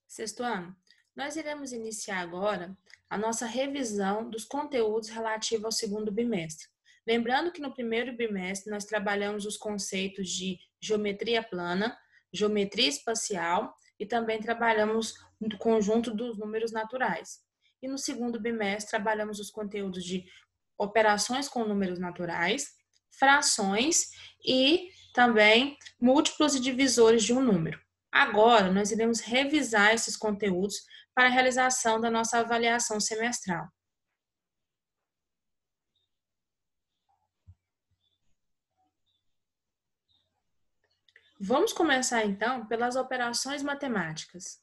Sexto ano, nós iremos iniciar agora a nossa revisão dos conteúdos relativos ao segundo bimestre. Lembrando que no primeiro bimestre nós trabalhamos os conceitos de geometria plana, geometria espacial e também trabalhamos o conjunto dos números naturais. E no segundo bimestre trabalhamos os conteúdos de operações com números naturais, frações e também múltiplos e divisores de um número. Agora, nós iremos revisar esses conteúdos para a realização da nossa avaliação semestral. Vamos começar, então, pelas operações matemáticas.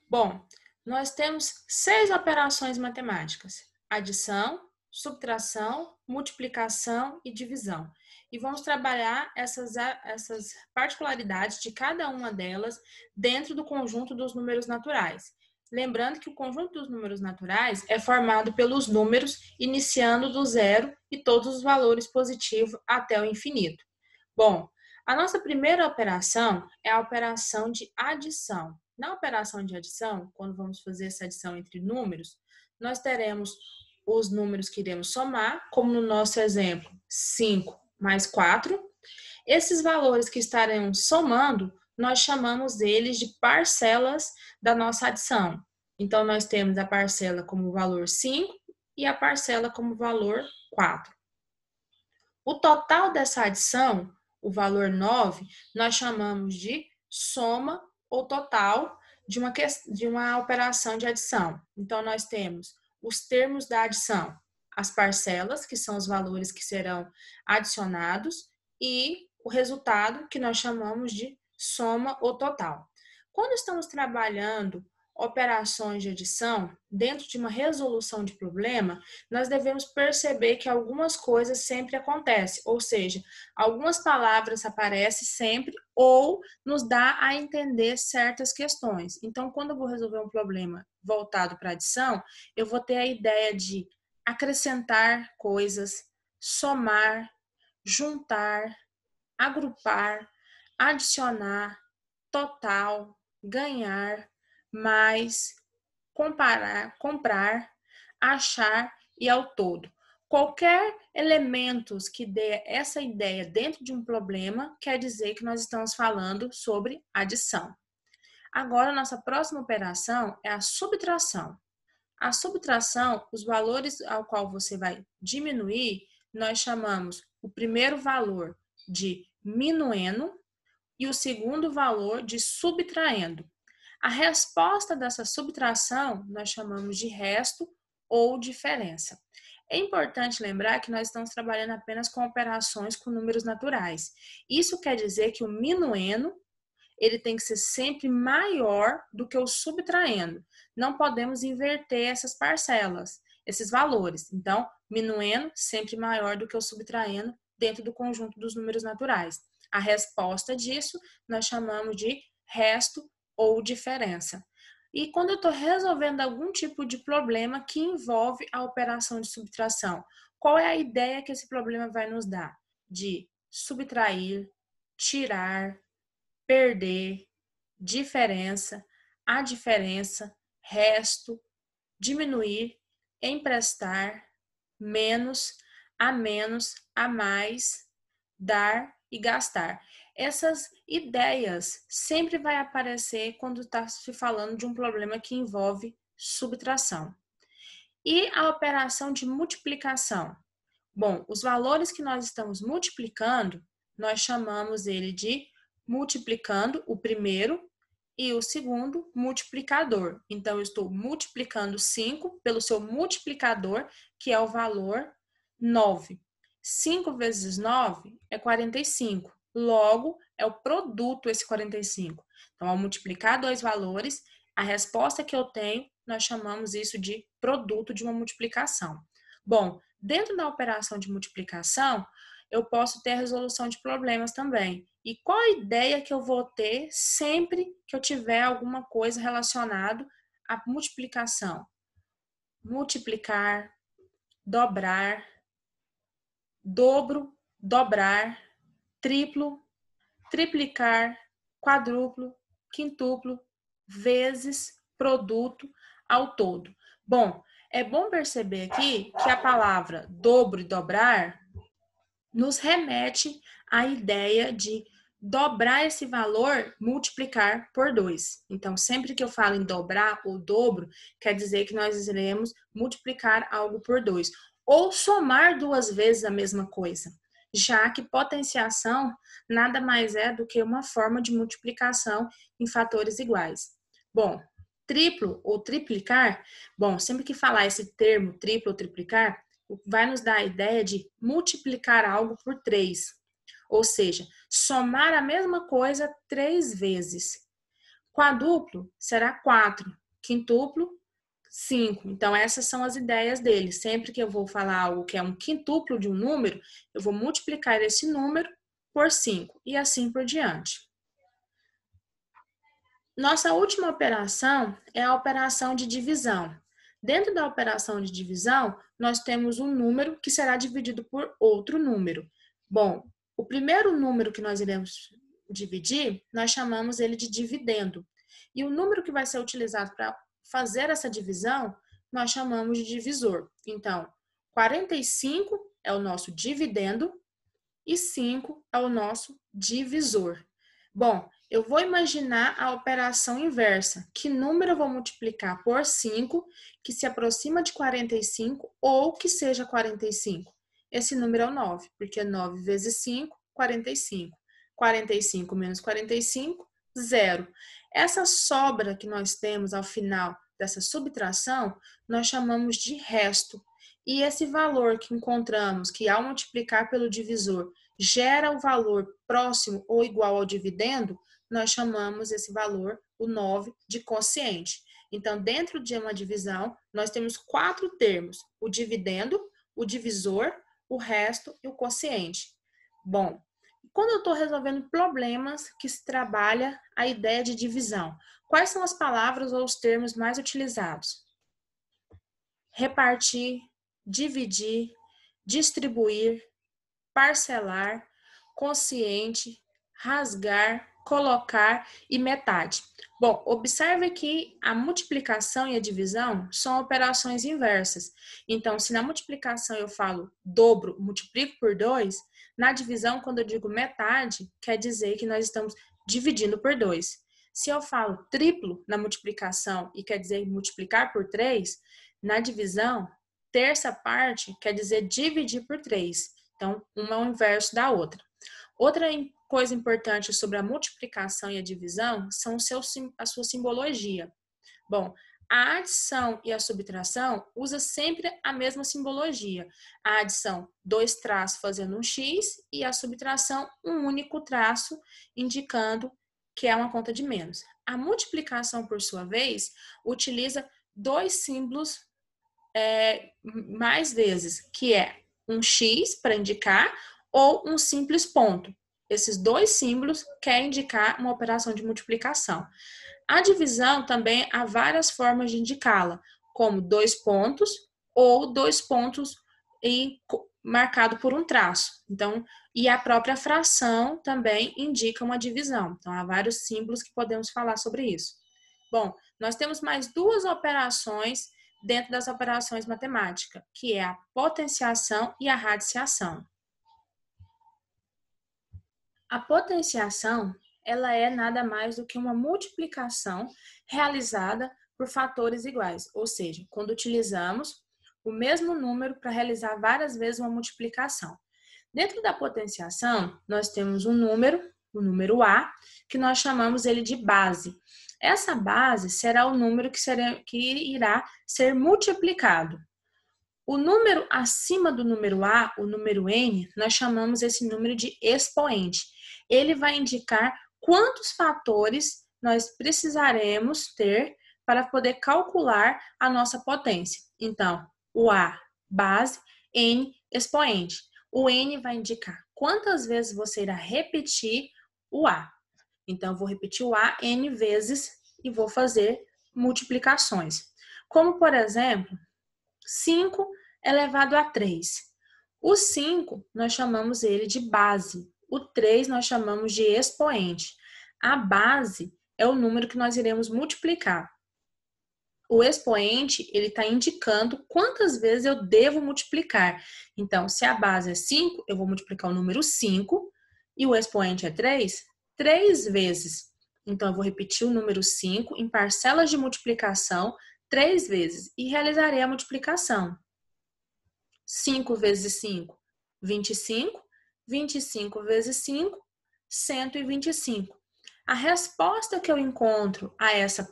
Bom, nós temos 6 operações matemáticas: adição, subtração, multiplicação e divisão. E vamos trabalhar essas particularidades de cada uma delas dentro do conjunto dos números naturais. Lembrando que o conjunto dos números naturais é formado pelos números iniciando do zero e todos os valores positivos até o infinito. Bom, a nossa primeira operação é a operação de adição. Na operação de adição, quando vamos fazer essa adição entre números, nós teremos os números que iremos somar, como no nosso exemplo, 5 mais 4. Esses valores que estaremos somando, nós chamamos eles de parcelas da nossa adição. Então, nós temos a parcela como valor 5 e a parcela como valor 4. O total dessa adição, o valor 9, nós chamamos de soma ou total de uma operação de adição. Então, nós temos os termos da adição, as parcelas, que são os valores que serão adicionados, e o resultado, que nós chamamos de soma ou total. Quando estamos trabalhando operações de adição, dentro de uma resolução de problema, nós devemos perceber que algumas coisas sempre acontecem, ou seja, algumas palavras aparecem sempre ou nos dá a entender certas questões. Então, quando eu vou resolver um problema voltado para adição, eu vou ter a ideia de acrescentar coisas, somar, juntar, agrupar, adicionar, total, ganhar, mais, comparar, comprar, achar e ao todo. Qualquer elementos que dê essa ideia dentro de um problema quer dizer que nós estamos falando sobre adição. Agora, nossa próxima operação é a subtração. A subtração, os valores ao qual você vai diminuir, nós chamamos o primeiro valor de minuendo e o segundo valor de subtraindo. A resposta dessa subtração nós chamamos de resto ou diferença. É importante lembrar que nós estamos trabalhando apenas com operações com números naturais. Isso quer dizer que o minuendo ele tem que ser sempre maior do que o subtraendo. Não podemos inverter essas parcelas, esses valores. Então, minuendo sempre maior do que o subtraendo dentro do conjunto dos números naturais. A resposta disso nós chamamos de resto ou diferença. E quando eu estou resolvendo algum tipo de problema que envolve a operação de subtração, qual é a ideia que esse problema vai nos dar? De subtrair, tirar, perder, diferença, a diferença, resto, diminuir, emprestar, menos, a mais, dar e gastar. Essas ideias sempre vai aparecer quando está se falando de um problema que envolve subtração. E a operação de multiplicação? Bom, os valores que nós estamos multiplicando, nós chamamos ele de multiplicando o primeiro e o segundo multiplicador. Então, eu estou multiplicando 5 pelo seu multiplicador, que é o valor 9. 5 vezes 9 é 45. Logo, é o produto esse 45. Então, ao multiplicar dois valores, a resposta que eu tenho, nós chamamos isso de produto de uma multiplicação. Bom, dentro da operação de multiplicação, eu posso ter a resolução de problemas também. E qual a ideia que eu vou ter sempre que eu tiver alguma coisa relacionada à multiplicação? Multiplicar, dobrar, dobro, dobrar, triplo, triplicar, quadrúplo, quintuplo, vezes, produto, ao todo. Bom, é bom perceber aqui que a palavra dobro e dobrar nos remete à ideia de dobrar esse valor, multiplicar por 2. Então, sempre que eu falo em dobrar ou dobro, quer dizer que nós iremos multiplicar algo por 2. Ou somar duas vezes a mesma coisa, já que potenciação nada mais é do que uma forma de multiplicação em fatores iguais. Bom, triplo ou triplicar, bom, sempre que falar esse termo triplo ou triplicar, vai nos dar a ideia de multiplicar algo por 3. Ou seja, somar a mesma coisa 3 vezes. Quadruplo será 4. Quintuplo, 5. Então, essas são as ideias dele. Sempre que eu vou falar algo que é um quintuplo de um número, eu vou multiplicar esse número por 5 e assim por diante. Nossa última operação é a operação de divisão. Dentro da operação de divisão, nós temos um número que será dividido por outro número. Bom, o primeiro número que nós iremos dividir, nós chamamos ele de dividendo. E o número que vai ser utilizado para fazer essa divisão, nós chamamos de divisor. Então, 45 é o nosso dividendo e 5 é o nosso divisor. Bom, eu vou imaginar a operação inversa. Que número eu vou multiplicar por 5, que se aproxima de 45 ou que seja 45? Esse número é o 9, porque 9 vezes 5, 45. 45 menos 45, 0. Essa sobra que nós temos ao final dessa subtração, nós chamamos de resto. E esse valor que encontramos, que ao multiplicar pelo divisor, gera o valor próximo ou igual ao dividendo, nós chamamos esse valor, o 9, de quociente. Então, dentro de uma divisão, nós temos 4 termos: o dividendo, o divisor, o resto e o quociente. Bom, quando eu estou resolvendo problemas que se trabalha a ideia de divisão, quais são as palavras ou os termos mais utilizados? Repartir, dividir, distribuir, parcelar, quociente, rasgar, colocar e metade. Bom, observe que a multiplicação e a divisão são operações inversas. Então, se na multiplicação eu falo dobro, multiplico por 2, na divisão, quando eu digo metade, quer dizer que nós estamos dividindo por 2. Se eu falo triplo na multiplicação e quer dizer multiplicar por 3, na divisão, terça parte quer dizer dividir por 3. Então, uma é o inverso da outra. Outra coisa importante sobre a multiplicação e a divisão são a sua simbologia. Bom, a adição e a subtração usa sempre a mesma simbologia. A adição, 2 traços fazendo um X, e a subtração, um único traço, indicando que é uma conta de menos. A multiplicação, por sua vez, utiliza 2 símbolos mais vezes, que é um X para indicar ou um simples ponto. Esses 2 símbolos querem indicar uma operação de multiplicação. A divisão também há várias formas de indicá-la, como 2 pontos ou 2 pontos e marcado por um traço. Então, e a própria fração também indica uma divisão. Então, há vários símbolos que podemos falar sobre isso. Bom, nós temos mais 2 operações dentro das operações matemáticas, que é a potenciação e a radiciação. A potenciação, ela é nada mais do que uma multiplicação realizada por fatores iguais, ou seja, quando utilizamos o mesmo número para realizar várias vezes uma multiplicação. Dentro da potenciação, nós temos um número, o número A, que nós chamamos ele de base. Essa base será o número que irá ser multiplicado. O número acima do número A, o número N, nós chamamos esse número de expoente. Ele vai indicar quantos fatores nós precisaremos ter para poder calcular a nossa potência. Então, o A, base, N, expoente. O N vai indicar quantas vezes você irá repetir o A. Então, eu vou repetir o A N vezes e vou fazer multiplicações. Como, por exemplo, 5 elevado a 3. O 5, nós chamamos ele de base. O 3, nós chamamos de expoente. A base é o número que nós iremos multiplicar. O expoente, ele está indicando quantas vezes eu devo multiplicar. Então, se a base é 5, eu vou multiplicar o número 5, e o expoente é 3, 3 vezes. Então, eu vou repetir o número 5 em parcelas de multiplicação 3 vezes e realizarei a multiplicação. 5 vezes 5, 25. 25 vezes 5, 125. A resposta que eu encontro a essa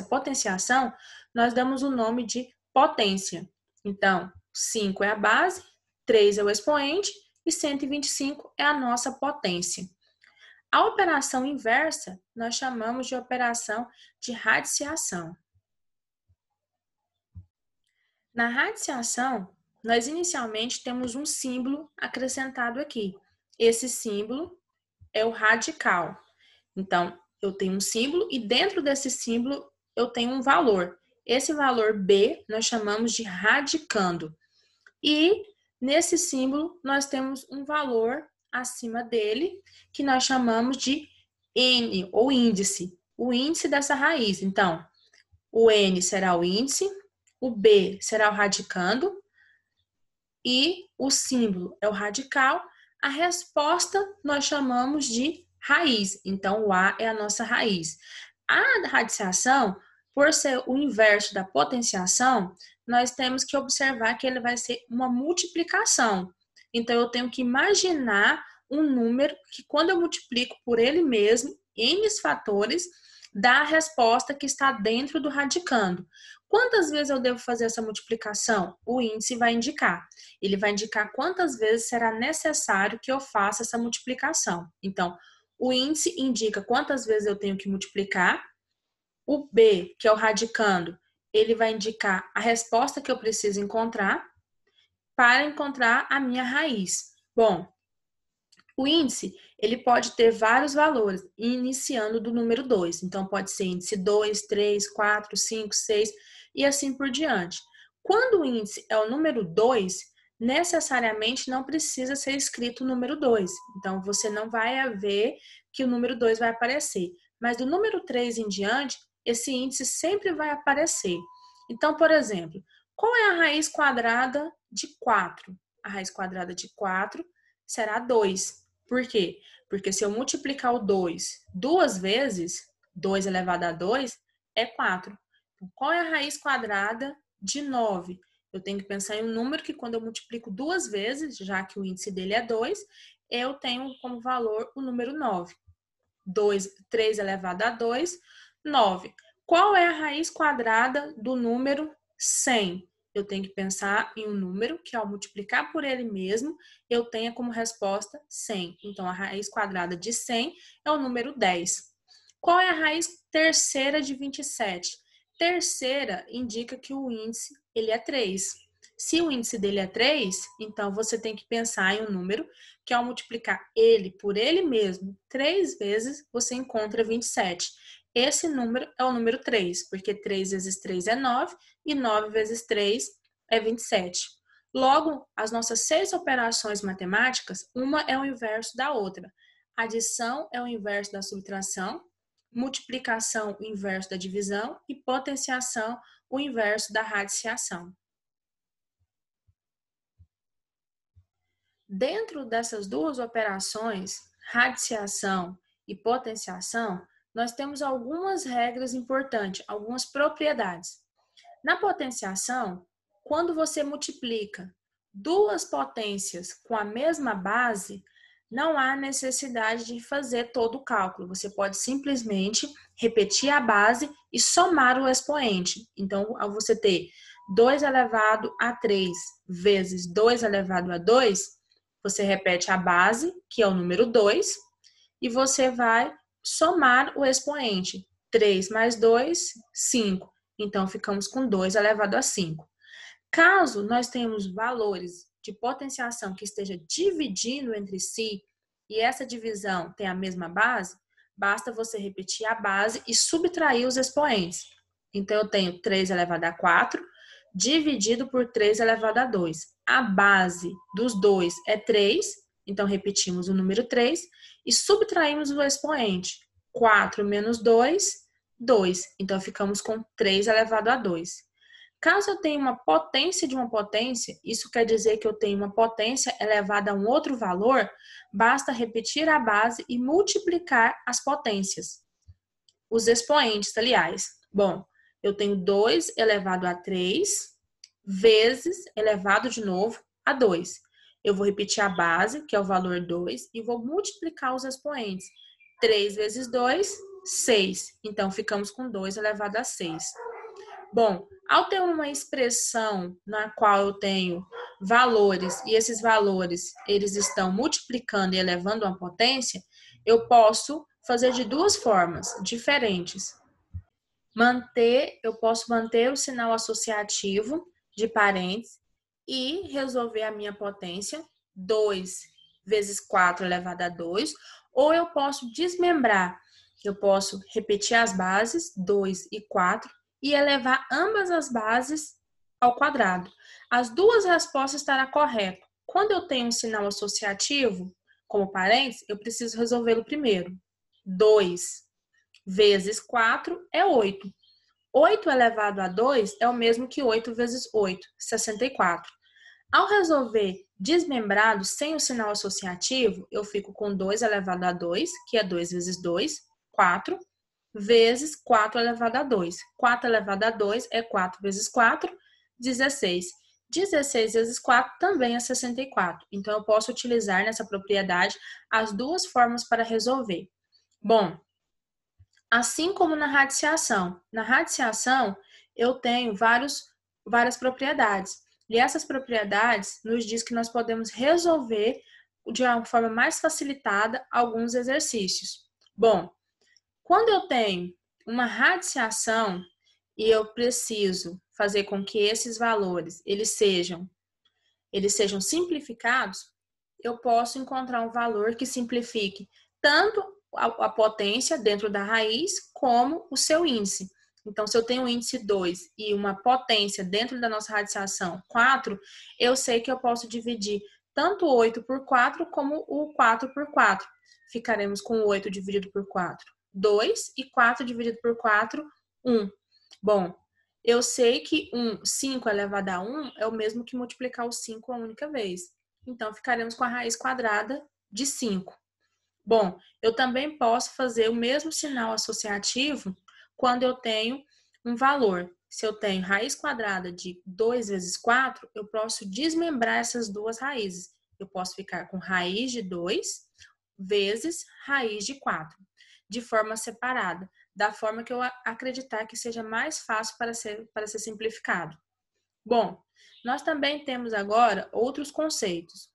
potenciação, nós damos o nome de potência. Então, 5 é a base, 3 é o expoente e 125 é a nossa potência. A operação inversa, nós chamamos de operação de radiciação. Na radiciação, nós inicialmente temos um símbolo acrescentado aqui. Esse símbolo é o radical. Então, eu tenho um símbolo e dentro desse símbolo eu tenho um valor. Esse valor B nós chamamos de radicando. E nesse símbolo nós temos um valor acima dele que nós chamamos de N ou índice. O índice dessa raiz. Então, o N será o índice, o B será o radicando e o símbolo é o radical. A resposta nós chamamos de raiz. Então, o A é a nossa raiz. A radiciação, por ser o inverso da potenciação, nós temos que observar que ele vai ser uma multiplicação. Então, eu tenho que imaginar um número que, quando eu multiplico por ele mesmo, N fatores, dá a resposta que está dentro do radicando. Quantas vezes eu devo fazer essa multiplicação? O índice vai indicar. Ele vai indicar quantas vezes será necessário que eu faça essa multiplicação. Então, o índice indica quantas vezes eu tenho que multiplicar. O B, que é o radicando, ele vai indicar a resposta que eu preciso encontrar para encontrar a minha raiz. Bom, o índice, ele pode ter vários valores, iniciando do número 2. Então, pode ser índice 2, 3, 4, 5, 6 e assim por diante. Quando o índice é o número 2, necessariamente não precisa ser escrito o número 2. Então, você não vai ver que o número 2 vai aparecer. Mas do número 3 em diante, esse índice sempre vai aparecer. Então, por exemplo, qual é a raiz quadrada de 4? A raiz quadrada de 4 será 2. Por quê? Porque se eu multiplicar o 2 duas vezes, 2 elevado a 2 é 4. Então, qual é a raiz quadrada de 9? Eu tenho que pensar em um número que, quando eu multiplico duas vezes, já que o índice dele é 2, eu tenho como valor o número 9. 3 elevado a 2, 9. Qual é a raiz quadrada do número 100? Eu tenho que pensar em um número que, ao multiplicar por ele mesmo, eu tenha como resposta 100. Então, a raiz quadrada de 100 é o número 10. Qual é a raiz terceira de 27? Terceira indica que o índice ele é 3. Se o índice dele é 3, então você tem que pensar em um número que, ao multiplicar ele por ele mesmo 3 vezes, você encontra 27. Esse número é o número 3, porque 3 vezes 3 é 9 e 9 vezes 3 é 27. Logo, as nossas 6 operações matemáticas, uma é o inverso da outra. Adição é o inverso da subtração, multiplicação o inverso da divisão e potenciação o inverso da radiciação. Dentro dessas duas operações, radiciação e potenciação, nós temos algumas regras importantes, algumas propriedades. Na potenciação, quando você multiplica duas potências com a mesma base, não há necessidade de fazer todo o cálculo. Você pode simplesmente repetir a base e somar o expoente. Então, ao você ter 2 elevado a 3 vezes 2 elevado a 2, você repete a base, que é o número 2, e você vai somar o expoente. 3 mais 2, 5. Então, ficamos com 2 elevado a 5. Caso nós tenhamos valores de potenciação que esteja dividindo entre si e essa divisão tem a mesma base, basta você repetir a base e subtrair os expoentes. Então, eu tenho 3 elevado a 4 dividido por 3 elevado a 2. A base dos dois é 3, então repetimos o número 3 e subtraímos o expoente. 4 menos 2, 2. Então, ficamos com 3 elevado a 2. Caso eu tenha uma potência de uma potência, isso quer dizer que eu tenho uma potência elevada a um outro valor, basta repetir a base e multiplicar as potências. Os expoentes, aliás. Bom, eu tenho 2 elevado a 3 vezes elevado de novo a 2. Eu vou repetir a base, que é o valor 2, e vou multiplicar os expoentes. 3 vezes 2, 6. Então, ficamos com 2 elevado a 6. Bom, ao ter uma expressão na qual eu tenho valores e esses valores eles estão multiplicando e elevando uma potência, eu posso fazer de duas formas diferentes. Eu posso manter o sinal associativo de parênteses e resolver a minha potência, 2 vezes 4 elevado a 2, ou eu posso desmembrar. Eu posso repetir as bases, 2 e 4, e elevar ambas as bases ao quadrado. As duas respostas estarão corretas. Quando eu tenho um sinal associativo, como parênteses, eu preciso resolvê-lo primeiro. 2 vezes 4 é 8. 8 elevado a 2 é o mesmo que 8 vezes 8, 64. Ao resolver desmembrado sem o sinal associativo, eu fico com 2 elevado a 2, que é 2 vezes 2, 4, vezes 4 elevado a 2. 4 elevado a 2 é 4 vezes 4, 16. 16 vezes 4 também é 64. Então, eu posso utilizar nessa propriedade as duas formas para resolver. Bom, assim como na radiciação. Na radiciação, eu tenho várias propriedades. E essas propriedades nos diz que nós podemos resolver de uma forma mais facilitada alguns exercícios. Bom, quando eu tenho uma radiciação e eu preciso fazer com que esses valores eles sejam simplificados, eu posso encontrar um valor que simplifique tanto a potência dentro da raiz como o seu índice. Então, se eu tenho um índice 2 e uma potência dentro da nossa radiciação 4, eu sei que eu posso dividir tanto 8 por 4 como o 4 por 4. Ficaremos com 8 dividido por 4, 2, e 4 dividido por 4, 1. Bom, eu sei que 5 elevado a 1 é o mesmo que multiplicar o 5 a única vez. Então, ficaremos com a raiz quadrada de 5. Bom, eu também posso fazer o mesmo sinal associativo quando eu tenho um valor. Se eu tenho raiz quadrada de 2 vezes 4, eu posso desmembrar essas duas raízes. Eu posso ficar com raiz de 2 vezes raiz de 4, de forma separada, da forma que eu acreditar que seja mais fácil para ser simplificado. Bom, nós também temos agora outros conceitos.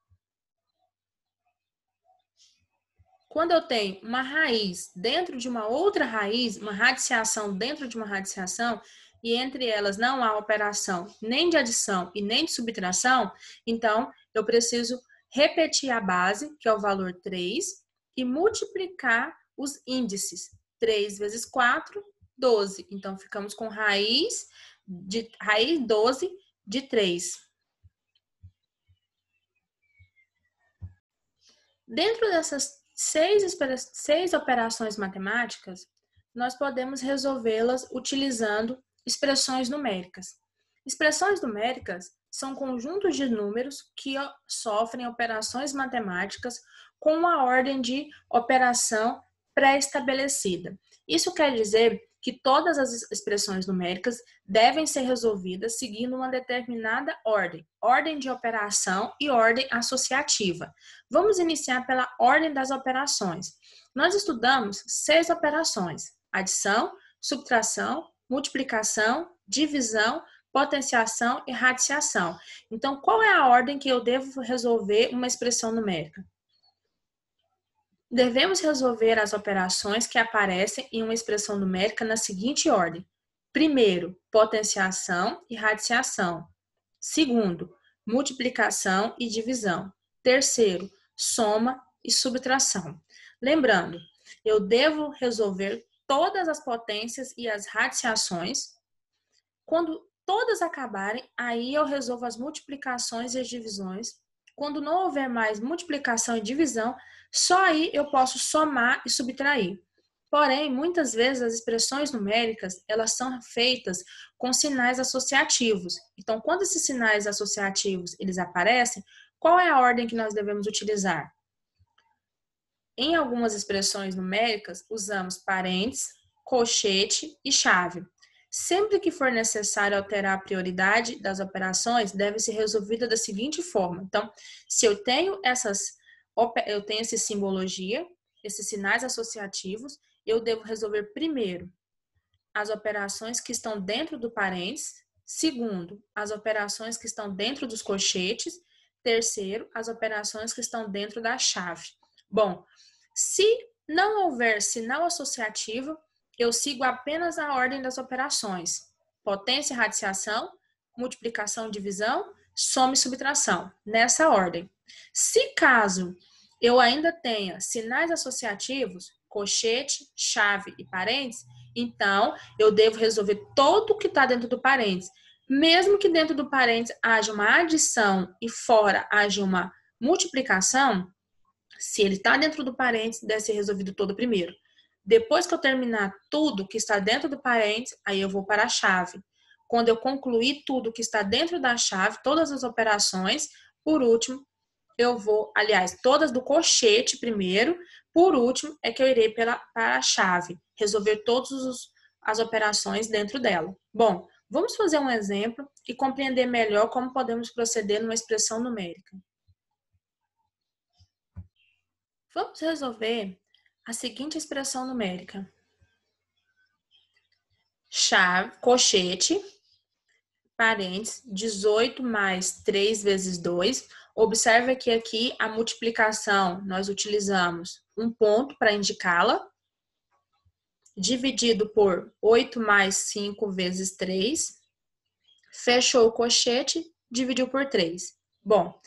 Quando eu tenho uma raiz dentro de uma outra raiz, uma radiciação dentro de uma radiciação, e entre elas não há operação nem de adição e nem de subtração, então eu preciso repetir a base, que é o valor 3, e multiplicar os índices. 3 vezes 4, 12. Então, ficamos com raiz 12 de 3. Dentro dessas seis operações matemáticas, nós podemos resolvê-las utilizando expressões numéricas. Expressões numéricas são conjuntos de números que sofrem operações matemáticas com uma ordem de operação pré-estabelecida. Isso quer dizer que todas as expressões numéricas devem ser resolvidas seguindo uma determinada ordem de operação e ordem associativa. Vamos iniciar pela ordem das operações. Nós estudamos 6 operações: adição, subtração, multiplicação, divisão, potenciação e radiciação. Então, qual é a ordem que eu devo resolver uma expressão numérica? Devemos resolver as operações que aparecem em uma expressão numérica na seguinte ordem: primeiro, potenciação e radiciação. Segundo, multiplicação e divisão. Terceiro, soma e subtração. Lembrando, eu devo resolver todas as potências e as radiciações. Quando todas acabarem, aí eu resolvo as multiplicações e as divisões. Quando não houver mais multiplicação e divisão, só aí eu posso somar e subtrair. Porém, muitas vezes as expressões numéricas, elas são feitas com sinais associativos. Então, quando esses sinais associativos, eles aparecem, qual é a ordem que nós devemos utilizar? Em algumas expressões numéricas, usamos parênteses, colchete e chave. Sempre que for necessário alterar a prioridade das operações, deve ser resolvida da seguinte forma. Então, se eu tenho essa simbologia, esses sinais associativos, eu devo resolver primeiro as operações que estão dentro do parênteses, segundo, as operações que estão dentro dos colchetes, terceiro, as operações que estão dentro da chave. Bom, se não houver sinal associativo, eu sigo apenas a ordem das operações: potência, radiciação, multiplicação, divisão, soma e subtração, nessa ordem. Se caso eu ainda tenha sinais associativos, colchete, chave e parênteses, então eu devo resolver todo o que está dentro do parênteses. Mesmo que dentro do parênteses haja uma adição e fora haja uma multiplicação, se ele está dentro do parênteses, deve ser resolvido todo primeiro. Depois que eu terminar tudo que está dentro do parênteses, aí eu vou para a chave. Quando eu concluir tudo que está dentro da chave, todas as operações, por último, eu vou, aliás, todas do colchete primeiro, por último, é que eu irei para a chave, resolver todas as operações dentro dela. Bom, vamos fazer um exemplo e compreender melhor como podemos proceder numa expressão numérica. Vamos resolver a seguinte expressão numérica. Chave, colchete, parênteses, 18 mais 3 vezes 2. Observe que aqui a multiplicação, nós utilizamos um ponto para indicá-la, dividido por 8 mais 5 vezes 3. Fechou o colchete, dividiu por 3. Bom,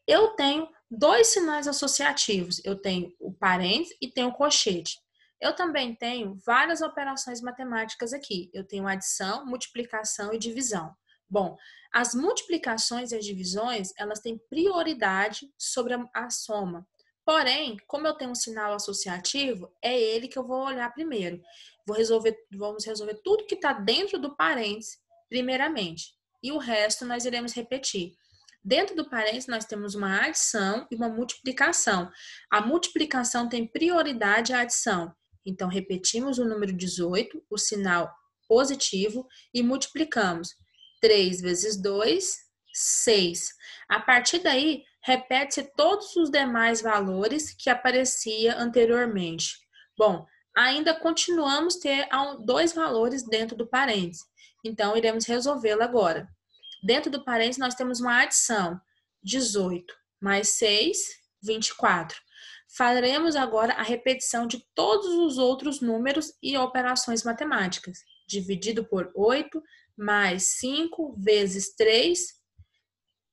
eu tenho dois sinais associativos. Eu tenho o parênteses e tenho o colchete. Eu também tenho várias operações matemáticas aqui. Eu tenho adição, multiplicação e divisão. Bom, as multiplicações e as divisões, elas têm prioridade sobre a soma. Porém, como eu tenho um sinal associativo, é ele que eu vou olhar primeiro. Vamos resolver tudo que está dentro do parênteses, primeiramente. E o resto nós iremos repetir. Dentro do parênteses, nós temos uma adição e uma multiplicação. A multiplicação tem prioridade à adição. Então, repetimos o número 18, o sinal positivo, e multiplicamos. 3 vezes 2, 6. A partir daí, repete-se todos os demais valores que aparecia anteriormente. Bom, ainda continuamos a ter dois valores dentro do parênteses. Então, iremos resolvê-lo agora. Dentro do parênteses, nós temos uma adição, 18 mais 6, 24. Faremos agora a repetição de todos os outros números e operações matemáticas. Dividido por 8, mais 5 vezes 3,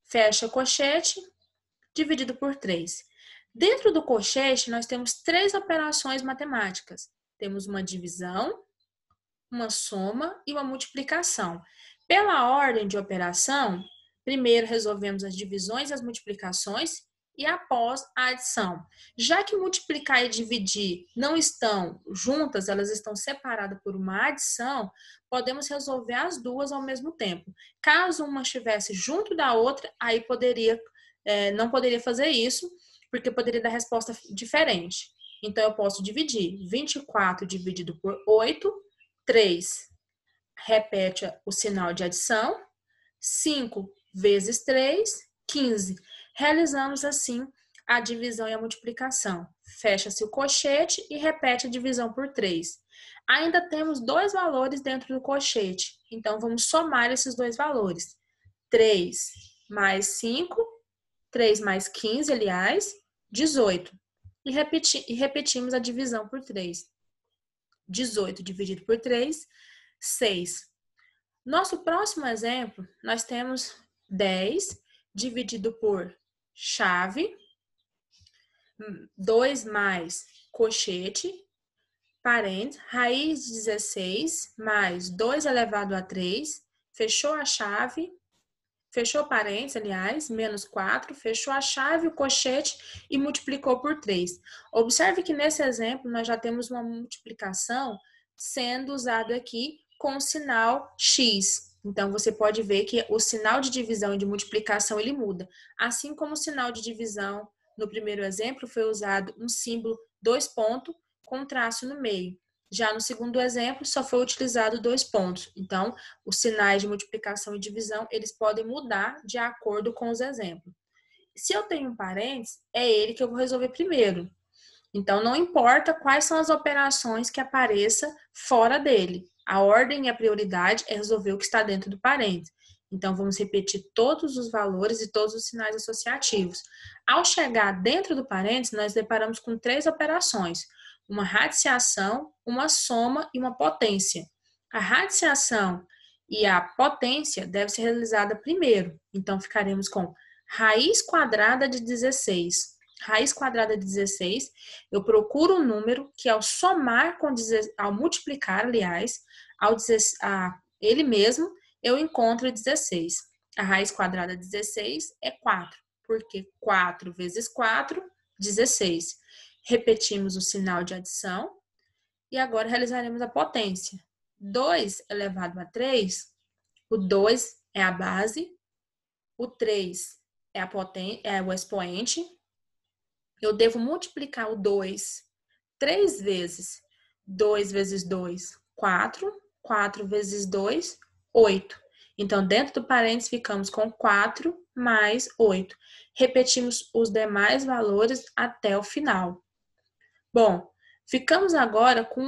fecha colchete, dividido por 3. Dentro do colchete, nós temos três operações matemáticas. Temos uma divisão, uma soma e uma multiplicação. Pela ordem de operação, primeiro resolvemos as divisões e as multiplicações e após a adição. Já que multiplicar e dividir não estão juntas, elas estão separadas por uma adição, podemos resolver as duas ao mesmo tempo. Caso uma estivesse junto da outra, aí não poderia fazer isso, porque poderia dar resposta diferente. Então, eu posso dividir 24 dividido por 8, 3, repete o sinal de adição, 5 vezes 3, 15. Realizamos assim a divisão e a multiplicação. Fecha-se o colchete e repete a divisão por 3. Ainda temos dois valores dentro do colchete, então vamos somar esses dois valores. 3 mais 5, 3 mais 15, aliás, 18. E repetimos a divisão por 3. 18 dividido por 3, 6. Nosso próximo exemplo, nós temos 10 dividido por chave, 2 mais colchete, parênteses, raiz de 16 mais 2 elevado a 3, fechou a chave, fechou parênteses, aliás, menos 4, fechou a chave, o colchete e multiplicou por 3. Observe que nesse exemplo nós já temos uma multiplicação sendo usada aqui com o sinal X. Então, você pode ver que o sinal de divisão e de multiplicação ele muda. Assim como o sinal de divisão no primeiro exemplo foi usado um símbolo 2 pontos com traço no meio. Já no segundo exemplo, só foi utilizado 2 pontos. Então, os sinais de multiplicação e divisão, eles podem mudar de acordo com os exemplos. Se eu tenho um parênteses, é ele que eu vou resolver primeiro. Então, não importa quais são as operações que apareçam fora dele. A ordem e a prioridade é resolver o que está dentro do parênteses. Então, vamos repetir todos os valores e todos os sinais associativos. Ao chegar dentro do parênteses, nós deparamos com 3 operações: uma radiciação, uma soma e uma potência. A radiciação e a potência devem ser realizadas primeiro. Então, ficaremos com raiz quadrada de 16. Raiz quadrada de 16, eu procuro um número que ao somar ao multiplicar, aliás, ele mesmo, eu encontro 16. A raiz quadrada de 16 é 4, porque 4 vezes 4, 16. Repetimos o sinal de adição e agora realizaremos a potência. 2 elevado a 3, o 2 é a base, o 3 é o expoente. Eu devo multiplicar o 2 3 vezes. 2 vezes 2, 4. 4 vezes 2, 8. Então, dentro do parênteses, ficamos com 4 mais 8. Repetimos os demais valores até o final. Bom, ficamos agora com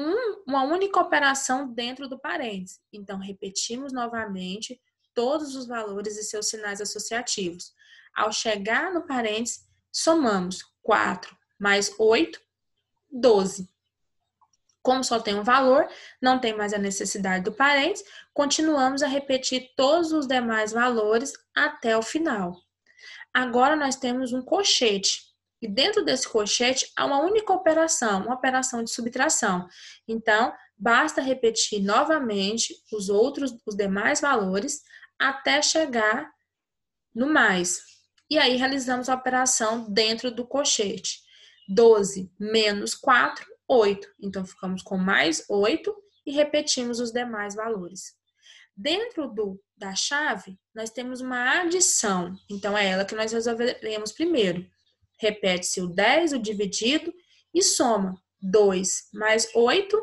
uma única operação dentro do parênteses. Então, repetimos novamente todos os valores e seus sinais associativos. Ao chegar no parênteses, somamos 4 mais 8, 12. Como só tem um valor, não tem mais a necessidade do parênteses, continuamos a repetir todos os demais valores até o final. Agora nós temos um colchete. E dentro desse colchete há uma única operação, uma operação de subtração. Então, basta repetir novamente os demais valores até chegar no mais. E aí realizamos a operação dentro do colchete. 12 menos 4, 8. Então, ficamos com mais 8 e repetimos os demais valores. Dentro da chave, nós temos uma adição. Então, é ela que nós resolveremos primeiro. Repete-se o 10, o dividido, e soma. 2 mais 8,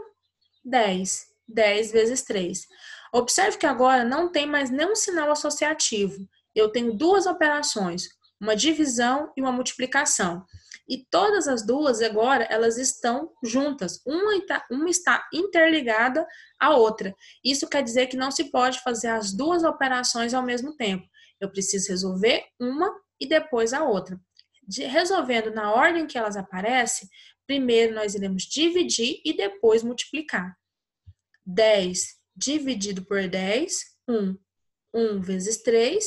10. 10 vezes 3. Observe que agora não tem mais nenhum sinal associativo. Eu tenho duas operações, uma divisão e uma multiplicação. E todas as duas agora, elas estão juntas. Uma está interligada à outra. Isso quer dizer que não se pode fazer as duas operações ao mesmo tempo. Eu preciso resolver uma e depois a outra. Resolvendo na ordem que elas aparecem, primeiro nós iremos dividir e depois multiplicar. 10 dividido por 10, 1. 1 vezes 3,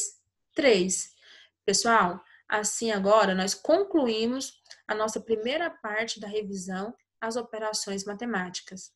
3. Pessoal, assim agora nós concluímos a nossa primeira parte da revisão às operações matemáticas.